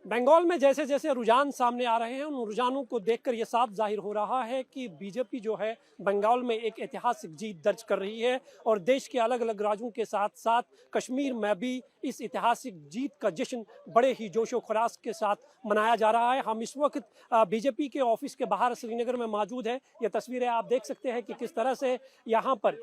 बंगाल में जैसे जैसे रुझान सामने आ रहे हैं, उन रुझानों को देखकर यह साफ जाहिर हो रहा है कि बीजेपी जो है बंगाल में एक ऐतिहासिक जीत दर्ज कर रही है और देश के अलग अलग राज्यों के साथ साथ कश्मीर में भी इस ऐतिहासिक जीत का जश्न बड़े ही जोशो खराश के साथ मनाया जा रहा है। हम इस वक्त बीजेपी के ऑफिस के बाहर श्रीनगर में मौजूद है। ये तस्वीरें आप देख सकते हैं कि किस तरह से यहाँ पर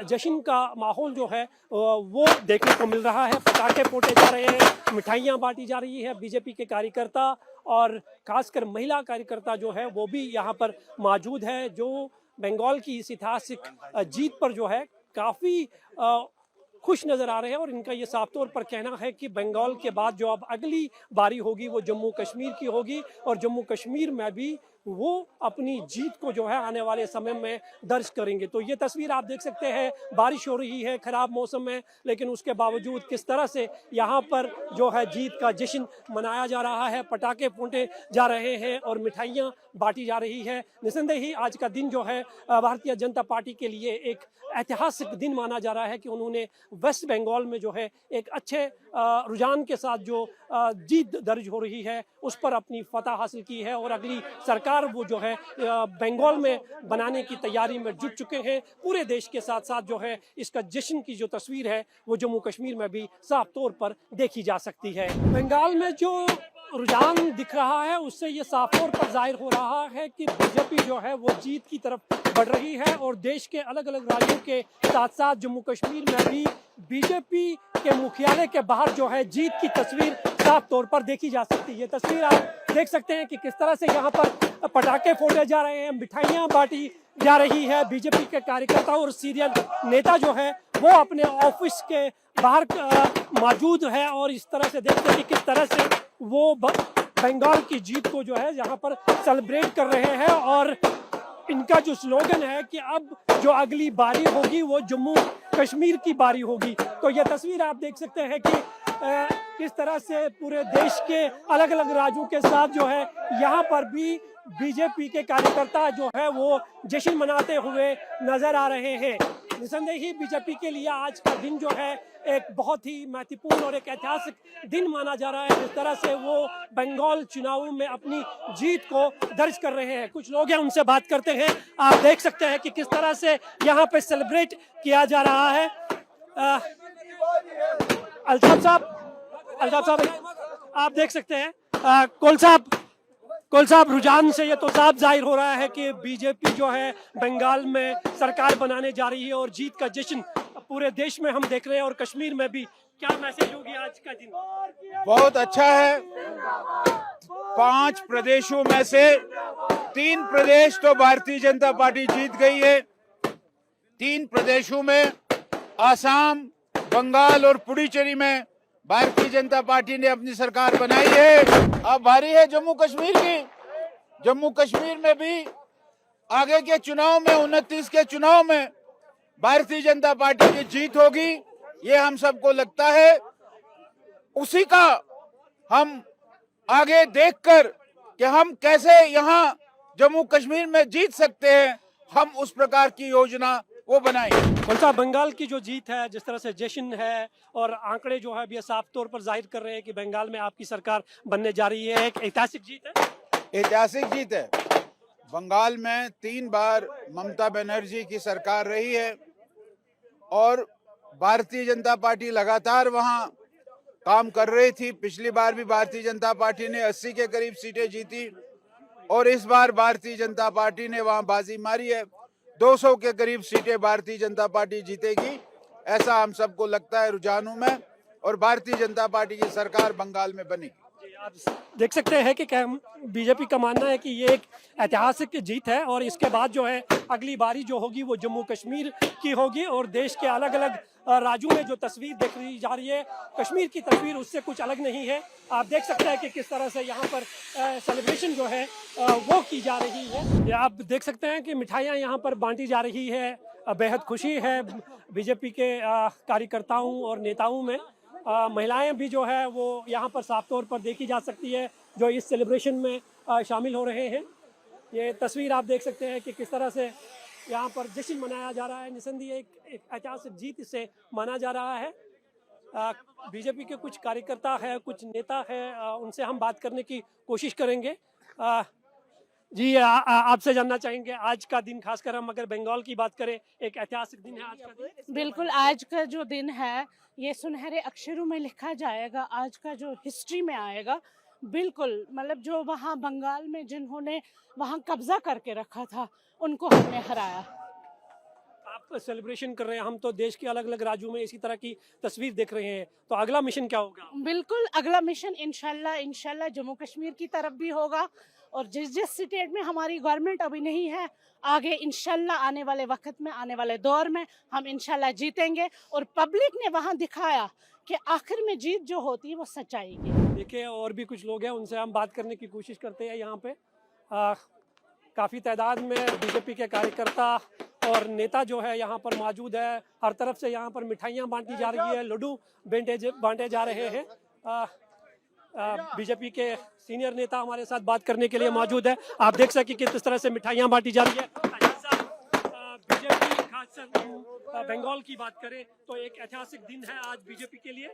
जश्न का माहौल जो है वो देखने को मिल रहा है। पटाखे फोड़े जा रहे हैं, मिठाइयाँ बांटी जा रही है। बीजेपी के कार्यकर्ता और खासकर महिला कार्यकर्ता जो है वो भी यहाँ पर मौजूद है, जो बंगाल की इस ऐतिहासिक जीत पर जो है काफ़ी खुश नजर आ रहे हैं। और इनका ये साफ तौर पर कहना है कि बंगाल के बाद जो अब अगली बारी होगी वो जम्मू कश्मीर की होगी और जम्मू कश्मीर में भी वो अपनी जीत को जो है आने वाले समय में दर्ज करेंगे। तो ये तस्वीर आप देख सकते हैं, बारिश हो रही है, खराब मौसम में, लेकिन उसके बावजूद किस तरह से यहाँ पर जो है जीत का जश्न मनाया जा रहा है। पटाखे फूटे जा रहे हैं और मिठाइयाँ बांटी जा रही है। निसंदेह ही आज का दिन जो है भारतीय जनता पार्टी के लिए एक ऐतिहासिक दिन माना जा रहा है कि उन्होंने वेस्ट बंगाल में जो है एक अच्छे रुझान के साथ जो जीत दर्ज हो रही है उस पर अपनी फतह हासिल की है और अगली सरकार वो जो है बंगाल में बनाने की तैयारी में जुट चुके हैं। पूरे देश के साथ साथ जो है इसका जश्न की जो तस्वीर है वो जम्मू कश्मीर में भी साफ तौर पर देखी जा सकती है। बंगाल में जो रुझान दिख रहा है उससे ये साफ तौर पर जाहिर हो रहा है कि बीजेपी जो है वो जीत की तरफ बढ़ रही है और देश के अलग अलग राज्यों के साथ साथ जम्मू कश्मीर में भी बीजेपी के मुख्यालय के बाहर जो है जीत की तस्वीर साफ तौर पर देखी जा सकती है। ये तस्वीर आप देख सकते हैं कि किस तरह से यहाँ पर पटाखे फोड़े जा रहे हैं, मिठाइयाँ बांटी जा रही है। बीजेपी के कार्यकर्ता और सीनियर नेता जो है वो अपने ऑफिस के बाहर मौजूद है और इस तरह से देखते हैं कि किस तरह से वो बंगाल की जीत को जो है यहाँ पर सेलिब्रेट कर रहे हैं। और इनका जो स्लोगन है कि अब जो अगली बारी होगी वो जम्मू कश्मीर की बारी होगी। तो ये तस्वीर आप देख सकते हैं कि किस तरह से पूरे देश के अलग अलग राज्यों के साथ जो है यहाँ पर भी बीजेपी के कार्यकर्ता जो है वो जश्न मनाते हुए नजर आ रहे हैं। निसंदेह ही बीजेपी के लिए आज का दिन जो है एक बहुत ही महत्वपूर्ण और एक ऐतिहासिक दिन माना जा रहा है। जिस तरह से वो बंगाल चुनावों में अपनी जीत को दर्ज कर रहे हैं। कुछ लोग हैं, उनसे बात करते हैं। आप देख सकते हैं कि किस तरह से यहाँ पे सेलिब्रेट किया जा रहा है। अल्ताफ साहब आप देख सकते हैं। कोल साहब रुझान से ये तो साफ जाहिर हो रहा है कि बीजेपी जो है बंगाल में सरकार बनाने जा रही है और जीत का जश्न पूरे देश में हम देख रहे हैं और कश्मीर में भी। क्या मैसेज होगी आज का दिन? बहुत अच्छा है। 5 प्रदेशों में से 3 प्रदेश तो भारतीय जनता पार्टी जीत गई है। 3 प्रदेशों में आसाम, बंगाल और पुडुचेरी में भारतीय जनता पार्टी ने अपनी सरकार बनाई है। अब बारी है जम्मू कश्मीर की। जम्मू कश्मीर में भी आगे के चुनाव में 29 के चुनाव में भारतीय जनता पार्टी की जीत होगी, ये हम सबको लगता है। उसी का हम आगे देखकर कि हम कैसे यहाँ जम्मू कश्मीर में जीत सकते हैं, हम उस प्रकार की योजना वो बनाएंगे। साहब, बंगाल की जो जीत है, जिस तरह से जश्न है और आंकड़े जो है भी साफ तौर पर जाहिर कर रहे हैं कि बंगाल में आपकी सरकार बनने जा रही है, एक ऐतिहासिक जीत है। ऐतिहासिक जीत है। बंगाल में 3 बार ममता बनर्जी की सरकार रही है और भारतीय जनता पार्टी लगातार वहां काम कर रही थी। पिछली बार भी भारतीय जनता पार्टी ने 80 के करीब सीटें जीती और इस बार भारतीय जनता पार्टी ने वहां बाजी मारी है। 200 के करीब सीटें भारतीय जनता पार्टी जीतेगी, ऐसा हम सबको लगता है रुझानों में, और भारतीय जनता पार्टी की सरकार बंगाल में बनेगी। आप देख सकते हैं कि बीजेपी का मानना है कि ये एक ऐतिहासिक जीत है और इसके बाद जो है अगली बारी जो होगी वो जम्मू कश्मीर की होगी और देश के अलग अलग राज्यों में जो तस्वीर देखी जा रही है, कश्मीर की तस्वीर उससे कुछ अलग नहीं है। आप देख सकते हैं कि किस तरह से यहाँ पर सेलिब्रेशन जो है वो की जा रही है। आप देख सकते हैं कि मिठाइयाँ यहाँ पर बांटी जा रही है। बेहद खुशी है बीजेपी के कार्यकर्ताओं और नेताओं में। महिलाएं भी जो है वो यहाँ पर साफ तौर पर देखी जा सकती है जो इस सेलिब्रेशन में शामिल हो रहे हैं। ये तस्वीर आप देख सकते हैं कि किस तरह से यहाँ पर जश्न मनाया जा रहा है। निसंदेह एक ऐतिहासिक जीत इसे माना जा रहा है। बीजेपी के कुछ कार्यकर्ता है, कुछ नेता है, उनसे हम बात करने की कोशिश करेंगे। आ, जी आपसे जानना चाहेंगे आज का दिन, खासकर हम अगर बंगाल की बात करें, एक ऐतिहासिक दिन है आज का दिन। बिल्कुल, आज का जो दिन है ये सुनहरे अक्षरों में लिखा जाएगा, आज का जो हिस्ट्री में आएगा। बिल्कुल, मतलब जो वहाँ बंगाल में जिन्होंने वहाँ कब्जा करके रखा था उनको हमने हराया। आप सेलिब्रेशन कर रहे हैं, हम तो देश के अलग अलग राज्यों में इसी तरह की तस्वीर देख रहे हैं, तो अगला मिशन क्या होगा? बिल्कुल, अगला मिशन इंशाल्लाह जम्मू कश्मीर की तरफ भी होगा, और जिस जिस स्टेट में हमारी गवर्नमेंट अभी नहीं है, आगे इंशाल्लाह आने वाले वक्त में, आने वाले दौर में हम इंशाल्लाह जीतेंगे। और पब्लिक ने वहाँ दिखाया कि आखिर में जीत जो होती है वो सच्चाई की। देखिए और भी कुछ लोग हैं, उनसे हम बात करने की कोशिश करते हैं। यहाँ पे काफ़ी तादाद में बीजेपी के कार्यकर्ता और नेता जो है यहाँ पर मौजूद है। हर तरफ से यहाँ पर मिठाइयाँ बांटी जा रही है, लड्डू बांटे जा रहे हैं। बीजेपी के सीनियर नेता हमारे साथ बात करने के लिए मौजूद है। आप देख सकें कि किस तरह से मिठाइयाँ बांटी जा रही है। बीजेपी खासकर बंगाल की बात करें तो एक ऐतिहासिक दिन है आज बीजेपी के लिए।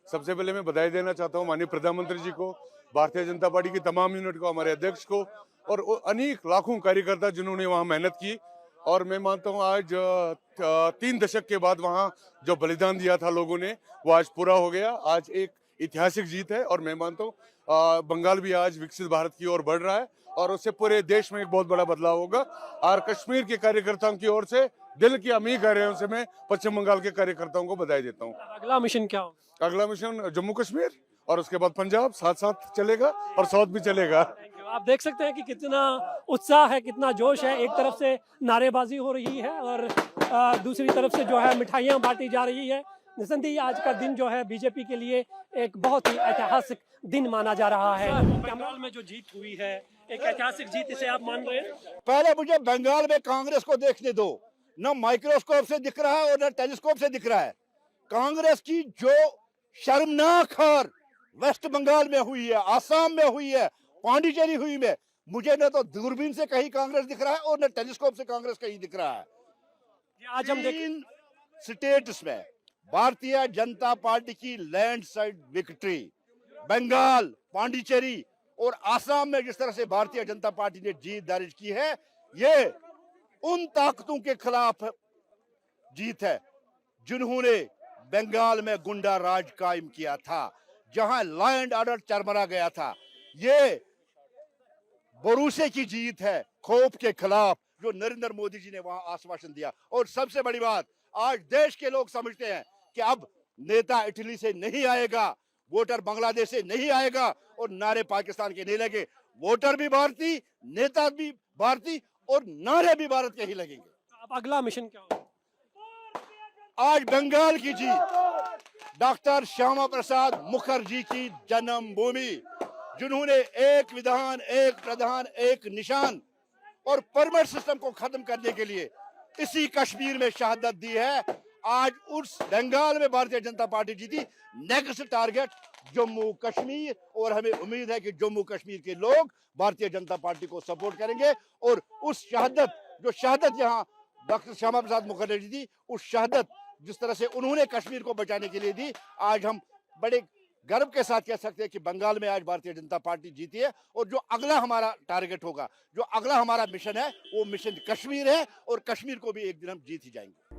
सबसे पहले मैं बधाई देना चाहता हूं माननीय प्रधानमंत्री जी को, भारतीय जनता पार्टी की तमाम यूनिट को, हमारे अध्यक्ष को और अनेक लाखों कार्यकर्ता जिन्होंने वहां मेहनत की। और मैं मानता हूं आज 3 दशक के बाद वहां जो बलिदान दिया था लोगों ने वो आज पूरा हो गया। आज एक ऐतिहासिक जीत है और मैं मानता हूँ बंगाल भी आज विकसित भारत की ओर बढ़ रहा है और उससे पूरे देश में एक बहुत बड़ा बदलाव होगा। और कश्मीर के कार्यकर्ताओं की ओर से दिल की अमीर कार्यों से मैं पश्चिम बंगाल के कार्यकर्ताओं को बधाई देता हूँ। अगला मिशन क्या होगा? अगला मिशन जम्मू कश्मीर और उसके बाद पंजाब साथ साथ चलेगा और साउथ भी चलेगा। आप देख सकते हैं कि कितना उत्साह है, कितना जोश है। एक तरफ से नारेबाजी हो रही है और दूसरी तरफ से जो है मिठाइयाँ बांटी जा रही है। निसंदेह आज का दिन जो है बीजेपी के लिए एक बहुत ही ऐतिहासिक दिन माना जा रहा है। बंगाल में जो जीत हुई है एक ऐतिहासिक जीत, इसे आप मान रहे हैं? पहले मुझे बंगाल में कांग्रेस को देखने दो, न माइक्रोस्कोप से दिख रहा है और न टेलीस्कोप से दिख रहा है। कांग्रेस की जो शर्मनाक हार वेस्ट बंगाल में हुई है, आसाम में हुई है, पांडिचेरी हुई में, मुझे न तो दूरबीन से कहीं कांग्रेस दिख रहा है और न टेलीस्कोप से कांग्रेस कहीं दिख रहा है। आज हम तीन स्टेट्स में भारतीय जनता पार्टी की लैंडस्लाइड विक्ट्री, बंगाल, पांडिचेरी और आसाम में जिस तरह से भारतीय जनता पार्टी ने जीत दर्ज की है, ये उन ताकतों के खिलाफ जीत है जिन्होंने बंगाल में गुंडा राज कायम किया था, जहां लॉ एंड ऑर्डर चरमरा गया था। ये भरोसे की जीत है खौफ के खिलाफ, जो नरेंद्र मोदी जी ने वहां आश्वासन दिया। और सबसे बड़ी बात, आज देश के लोग समझते हैं कि अब नेता इटली से नहीं आएगा, वोटर बांग्लादेश से नहीं आएगा और नारे पाकिस्तान के नहीं लगे। वोटर भी भारतीय, नेता भी भारतीय और नारे भी भारत के ही लगेंगे। अब अगला मिशन क्या होगा? आज बंगाल की जीत डॉक्टर श्यामा प्रसाद मुखर्जी की जन्मभूमि, जिन्होंने एक विधान, एक प्रधान, एक निशान और परमिट सिस्टम को खत्म करने के लिए इसी कश्मीर में शहादत दी है। आज उस बंगाल में भारतीय जनता पार्टी जीती। नेक्स्ट टारगेट जम्मू कश्मीर, और हमें उम्मीद है कि जम्मू कश्मीर के लोग भारतीय जनता पार्टी को सपोर्ट करेंगे और उस शहादत यहाँ डॉक्टर श्यामा प्रसाद मुखर्जी दी, उस शहादत जिस तरह से उन्होंने कश्मीर को बचाने के लिए दी, आज हम बड़े गर्व के साथ कह सकते हैं कि बंगाल में आज भारतीय जनता पार्टी जीती है। और जो अगला हमारा टारगेट होगा, जो अगला हमारा मिशन है, वो मिशन कश्मीर है और कश्मीर को भी एक दिन हम जीत ही जाएंगे।